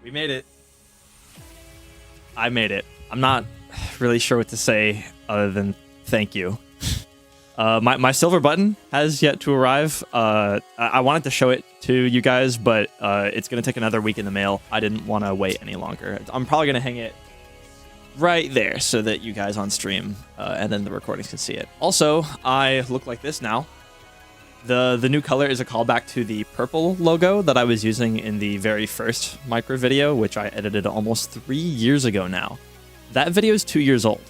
We made it. I made it. I'm not really sure what to say other than thank you. My silver button has yet to arrive. I wanted to show it to you guys, but it's going to take another week in the mail. I didn't want to wait any longer. I'm probably going to hang it right there so that you guys on stream and then the recordings can see it. Also, I look like this now. The new color is a callback to the purple logo that I was using in the very first micro video, which I edited almost 3 years ago now. That video is 2 years old,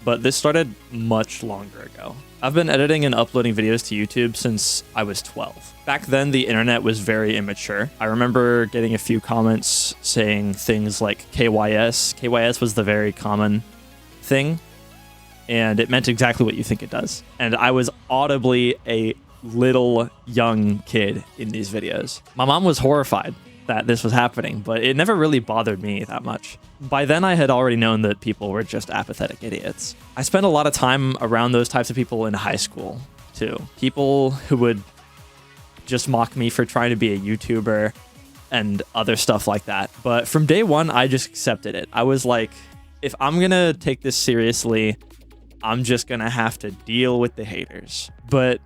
but this started much longer ago. I've been editing and uploading videos to YouTube since I was 12. Back then, the internet was very immature. I remember getting a few comments saying things like KYS. KYS was the very common thing, and it meant exactly what you think it does. And I was audibly a little young kid in these videos. My mom was horrified that this was happening, but it never really bothered me that much. By then, I had already known that people were just apathetic idiots. I spent a lot of time around those types of people in high school, too. People who would just mock me for trying to be a YouTuber and other stuff like that. But from day one, I just accepted it. I was like, if I'm gonna take this seriously, I'm just gonna have to deal with the haters. But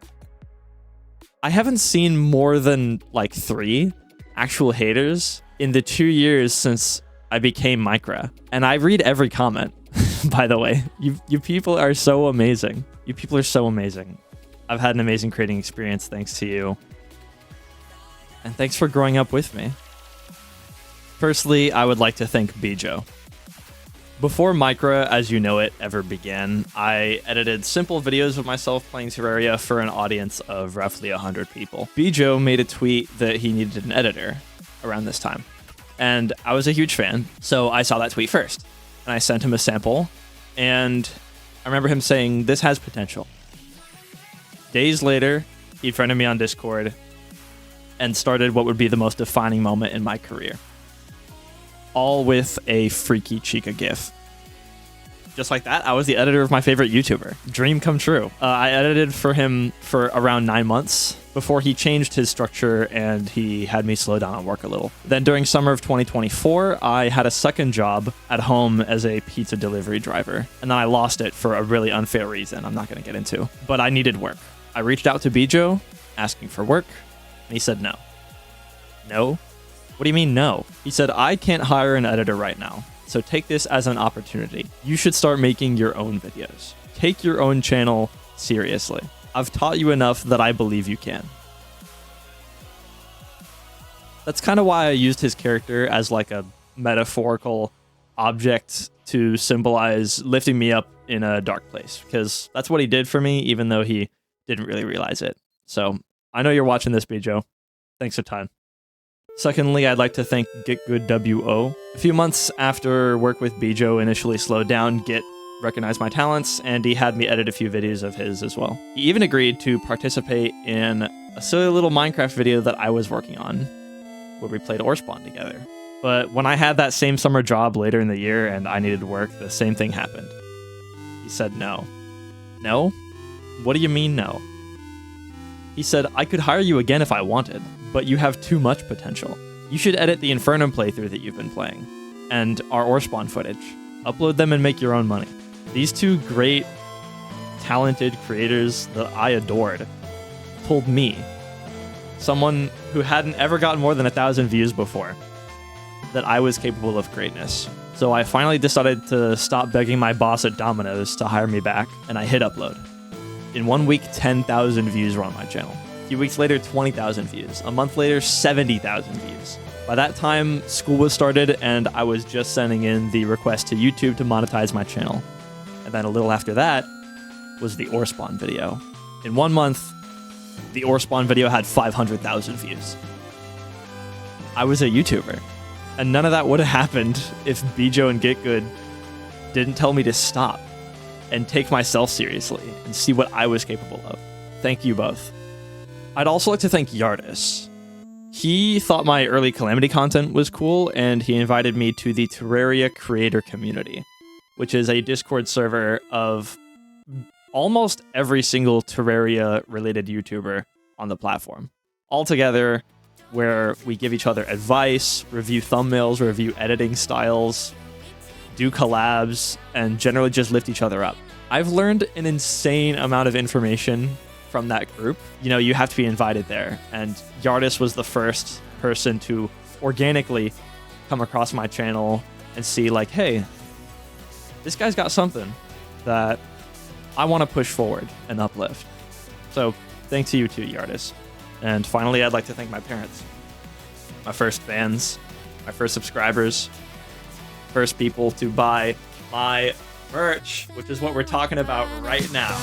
I haven't seen more than like 3 actual haters in the 2 years since I became Micra. And I read every comment, by the way. You people are so amazing. You people are so amazing. I've had an amazing creating experience thanks to you. And thanks for growing up with me. Firstly, I would like to thank Bijou. Before Micra, as you know it, ever began, I edited simple videos of myself playing Terraria for an audience of roughly 100 people. Bijou made a tweet that he needed an editor around this time, and I was a huge fan, so I saw that tweet first, and I sent him a sample, and I remember him saying, "This has potential." Days later, he friended me on Discord and started what would be the most defining moment in my career. All with a freaky Chica gif. Just like that, I was the editor of my favorite YouTuber. Dream come true. I edited for him for around 9 months before he changed his structure and he had me slow down on work a little. Then during summer of 2024, I had a second job at home as a pizza delivery driver. And then I lost it for a really unfair reason I'm not going to get into. But I needed work. I reached out to Bijou asking for work, and he said no. No? What do you mean no? He said, "I can't hire an editor right now, so take this as an opportunity. You should start making your own videos. Take your own channel seriously. I've taught you enough that I believe you can." That's kind of why I used his character as like a metaphorical object to symbolize lifting me up in a dark place, because that's what he did for me, even though he didn't really realize it. So I know you're watching this, Bijou. Thanks a ton. Secondly, I'd like to thank GitGudWO. A few months after work with Bijou initially slowed down, Git recognized my talents, and he had me edit a few videos of his as well. He even agreed to participate in a silly little Minecraft video that I was working on, where we played Orspawn together. But when I had that same summer job later in the year and I needed work, the same thing happened. He said no. No? What do you mean no? He said, "I could hire you again if I wanted, but you have too much potential. You should edit the Inferno playthrough that you've been playing, and our Orspawn footage. Upload them and make your own money." These two great, talented creators that I adored told me, someone who hadn't ever gotten more than 1,000 views before, that I was capable of greatness. So I finally decided to stop begging my boss at Domino's to hire me back, and I hit upload. In 1 week, 10,000 views were on my channel. A few weeks later, 20,000 views. A month later, 70,000 views. By that time, school was started, and I was just sending in the request to YouTube to monetize my channel. And then a little after that was the Orspawn video. In 1 month, the Orspawn video had 500,000 views. I was a YouTuber. And none of that would have happened if Bijou and GitGud didn't tell me to stop and take myself seriously and see what I was capable of. Thank you both. I'd also like to thank Yardis. He thought my early Calamity content was cool, and he invited me to the Terraria creator community, which is a Discord server of almost every single Terraria-related YouTuber on the platform. Altogether, where we give each other advice, review thumbnails, review editing styles, do collabs, and generally just lift each other up. I've learned an insane amount of information from that group. You know, you have to be invited there, and Yardis was the first person to organically come across my channel and see like, hey, this guy's got something that I want to push forward and uplift. So thanks to you too, Yardis. And finally, I'd like to thank my parents, my first fans, my first subscribers, first people to buy my merch, which is what we're talking about right now.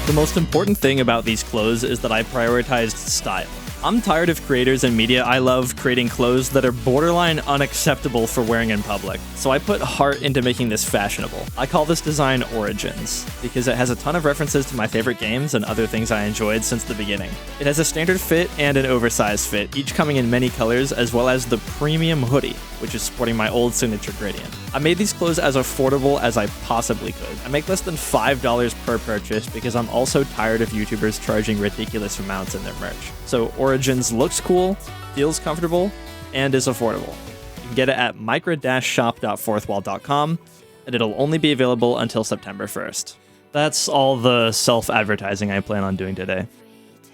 The most important thing about these clothes is that I prioritized style. I'm tired of creators and media I love creating clothes that are borderline unacceptable for wearing in public, so I put heart into making this fashionable. I call this design Origins, because it has a ton of references to my favorite games and other things I enjoyed since the beginning. It has a standard fit and an oversized fit, each coming in many colors, as well as the premium hoodie, which is sporting my old signature gradient. I made these clothes as affordable as I possibly could. I make less than $5 per purchase because I'm also tired of YouTubers charging ridiculous amounts in their merch. So Origins looks cool, feels comfortable, and is affordable. You can get it at micro-shop.fourthwall.com, and it'll only be available until September 1st. That's all the self-advertising I plan on doing today.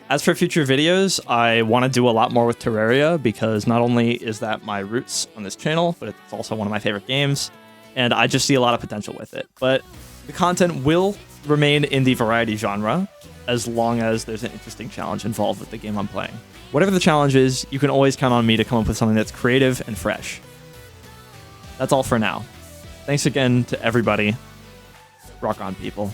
As for future videos, I want to do a lot more with Terraria because not only is that my roots on this channel, but it's also one of my favorite games, and I just see a lot of potential with it. But the content will remain in the variety genre, as long as there's an interesting challenge involved with the game I'm playing. Whatever the challenge is, you can always count on me to come up with something that's creative and fresh. That's all for now. Thanks again to everybody. Rock on, people.